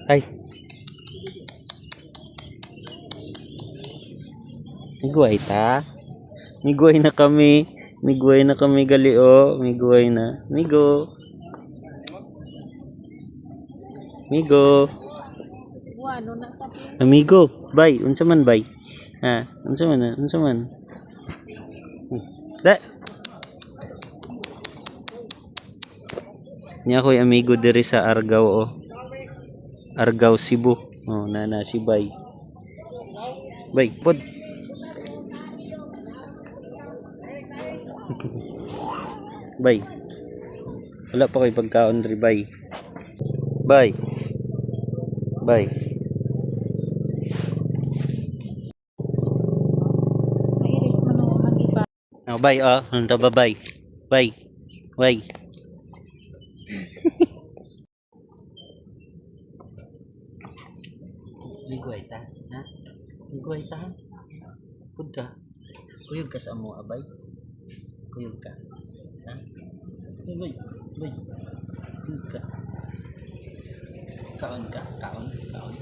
Ay, miguay ta. Miguay na kami. Miguay na kami gali o. Miguay na. Migo. Migo. Amigo. Bay. Unsa man bay? Ha? Unsa man na? Unsa man? Da. Niya ko'y amigo diri sa Argao o. Argao, Cebu. Oh, nana si Bay. Bay, pod. Bay. Wala pa ko'y pagkaon diri, Bay. Bay. Bay. Iris mo no mag-iba. Oh, Bay, oh. Ano ba, Bay? Bay. Bay. Miguay ta, ha? Miguay ta, ha? Pud ka. Kuyog ka sa amo, abay. Kuyog ka. Ha? Bay, bay. Kuyog ka. Kaon ka, kaon, kaon.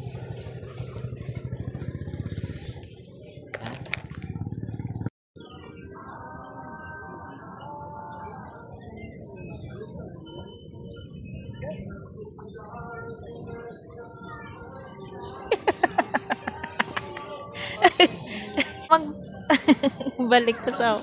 Ha? Balik ko sa